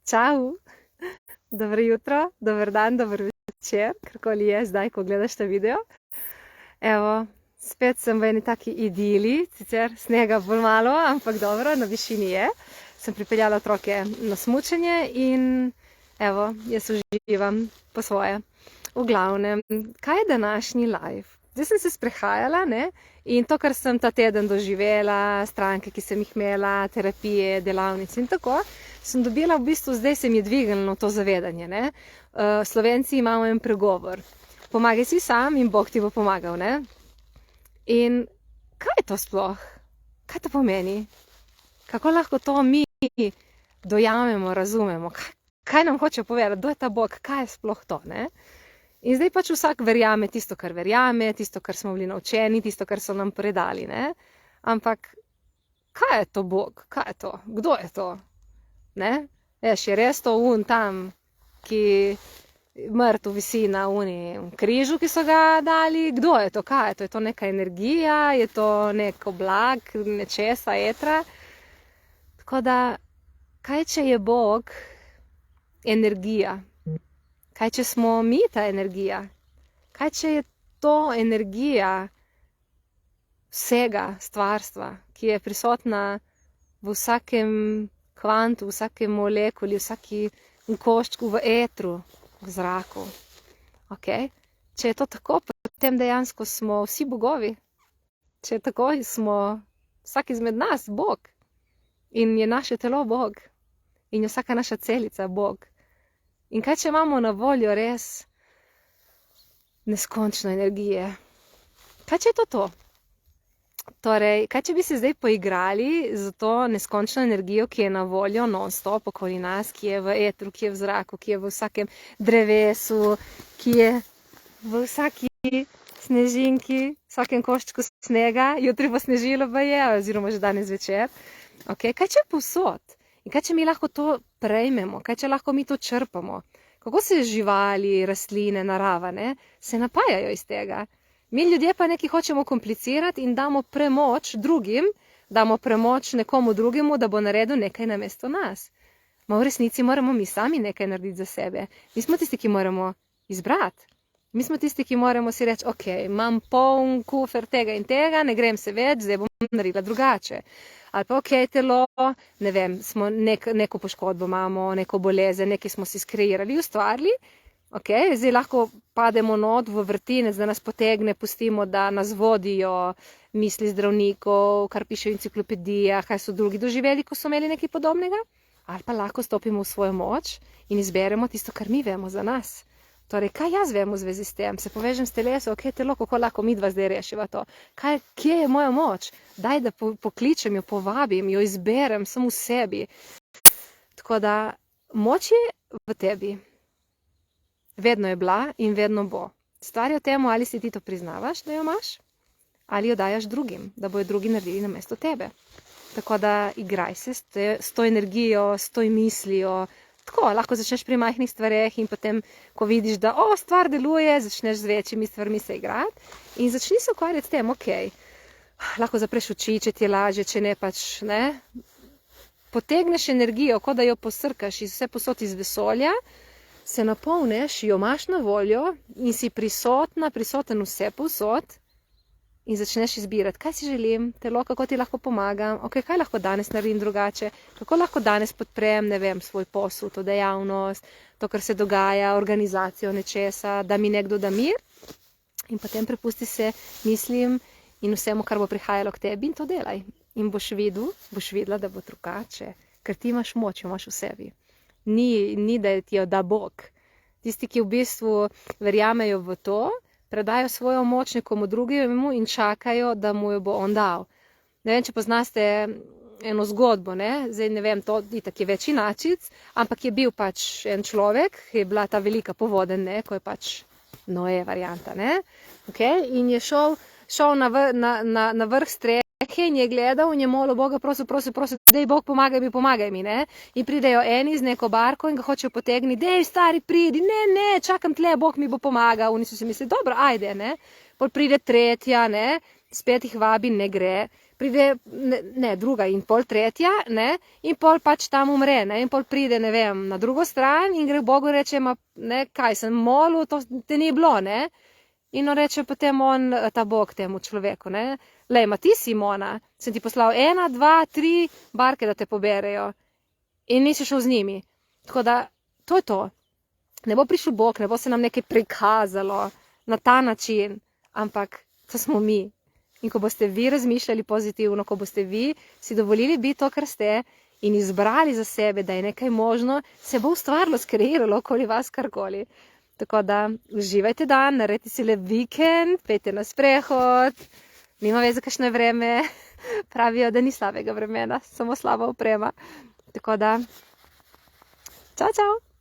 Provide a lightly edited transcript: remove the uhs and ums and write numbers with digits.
Čau, dobro jutro, dober dan, dober večer, karkoli je zdaj, ko gledaš ta video. Evo, spet sem v eni taki idili, sicer snega bolj malo, ampak dobro, na višini je. Sem pripeljala otroke na smučanje in evo, jaz uživam po svoje. V glavnem, kaj je današnji live? Zdaj sem se sprehajala, ne? In to, kar sem ta teden doživela, stranke, ki sem jih imela, terapije, delavnice in tako, sem dobila v bistvu, zdaj se mi je dvignilo to zavedanje, ne? Slovenci imamo en pregovor. Pomagaj si sam in Bog ti bo pomagal, ne? In kaj je to sploh? Kaj to pomeni? Kako lahko to mi dojamemo, razumemo? Kaj nam hoče povedati? Kdo je ta Bog? Kaj je sploh to, ne? In zdaj pač vsak verjame tisto, kar verjame, tisto, kar smo bili naučeni, tisto, kar so nam predali, ne? Ampak kaj je to Bog? Kaj je to? Kdo je to? Ne? Veš, je res to tam, ki mrtev visi na križu, ki so ga dali? Kdo je to? Kaj je to? Je to neka energija? Je to nek oblak, nečesa, etra? Tako da, kaj če je Bog energija? Kaj če smo mi ta energija? Kaj če je to energija vsega stvarstva, ki je prisotna v vsakem kvantu, v vsakem molekuli, v vsakem koščku, v etru, v zraku? Okay? Če je to tako, potem dejansko smo vsi bogovi. Če je tako, smo vsak izmed nas Bog. In je naše telo Bog. In je vsaka naša celica Bog. In kaj če imamo na voljo res neskončno energije? Kaj če je to? Torej, kaj če bi se zdaj poigrali z to neskončno energijo, ki je na voljo non-stop okoli nas, ki je v etru, ki je v zraku, ki je v vsakem drevesu, ki je v vsaki snežinki, vsakem koščku snega, jutri bo snežilo oziroma že danes večer. Okay? Kaj če je povsod? In kaj če mi lahko to prejmemo? Kaj če lahko mi to črpamo? Kako se živali, rastline, narava, ne, se napajajo iz tega? Mi ljudje pa nekaj hočemo komplicirati in damo premoč drugim, damo premoč nekomu drugemu, da bo naredil nekaj namesto nas. Ma v resnici moramo mi sami nekaj narediti za sebe. Mi smo tisti, ki moramo izbrati. Mi smo tisti, ki moramo si reči, ok, imam poln kufer tega in tega, ne grem se več, zdaj bom naredila drugače. Ali pa ok, telo, ne vem, smo neko poškodbo imamo, neko bolezen, nekaj smo si skreirali, ustvarili, ok, zdaj lahko pademo not v vrtinec, da nas potegne, pustimo, da nas vodijo misli zdravnikov, kar piše v enciklopedijah, kaj so drugi doživeli, ko so imeli nekaj podobnega, ali pa lahko stopimo v svojo moč in izberemo tisto, kar mi vemo za nas. Torej, kaj jaz vem v zvezi s tem? Se povežem s telesom, ok, telo, kako lahko midva zdaj rešiva to? Kje je moja moč? Daj, da pokličem jo, povabim, jo izberem, sem v sebi. Tako da, moč je v tebi. Vedno je bila in vedno bo. Stvar je o tem, ali si ti to priznavaš, da jo imaš, ali jo dajaš drugim, da bojo drugi naredili namesto tebe. Tako da, igraj se s to energijo, s to mislijo. Tako, lahko začneš pri majhnih stvareh in potem, ko vidiš, da stvar deluje, začneš z večjimi stvarmi se igrati in začni se ukvarjati s tem, ok, lahko zapreš oči, če ti je lažje, če ne pač, ne. Potegneš energijo, kot da jo posrkaš iz vse posod iz vesolja, se napolneš, jo imaš na voljo in si prisoten vse posod in začneš izbirati, kaj si želim, telo, kako ti lahko pomagam, ok, kaj lahko danes naredim drugače, kako lahko danes podprem, ne vem, svoj posel, to dejavnost, to, kar se dogaja, organizacijo nečesa, da mi nekdo da mir in potem prepusti se mislim in vsemu, kar bo prihajalo k tebi in to delaj. In boš videla, da bo drugače, ker ti imaš moč, jo imaš v sebi. Ni da ti jo da Bog. Tisti, ki v bistvu verjamejo v to, predajo svojo moč nekomu drugemu in čakajo, da mu jo bo on dal. Ne vem, če poznaste eno zgodbo, ne? Zdaj ne vem, to itak je več inačic, ampak je bil pač en človek, je bila ta velika povodenj, ne? Ko je pač Noe varianta, ne? Okay? In je šel na vrh strehe in je gledal in je molil Boga, prosil, dej Bog, pomagaj mi, ne? In pridejo eni z neko barko in ga hočejo potegniti, dej stari, pridi, ne, čakam tle, Bog mi bo pomagal. Oni so si mislili, dobro, ajde, ne? Pol pride tretja, ne? Spet jih vabi, ne gre. pride, ne, druga in pol tretja, ne, in pol pač tam umre, ne, in pol pride, ne vem, na drugo stran in gre k Bogu in reče, ne, kaj sem molil, to te ni bilo, ne. In on reče potem ta Bog temu človeku, ne, lej, ti Simona, sem ti poslal 1, 2, 3 barke, da te poberejo. In nisi šel z njimi. Tako da, to je to. Ne bo prišel Bog, ne bo se nam nekaj prikazalo na ta način, ampak to smo mi. In ko boste vi razmišljali pozitivno, ko boste vi si dovolili biti to, kar ste, in izbrali za sebe, da je nekaj možno, se bo ustvarilo, skreiralo okoli vas karkoli. Tako da uživajte dan, naredite si lep vikend, pejte na sprehod, nima veze, kakšno je vreme, pravijo, da ni slabega vremena, samo slaba oprema. Tako da, čau, čau!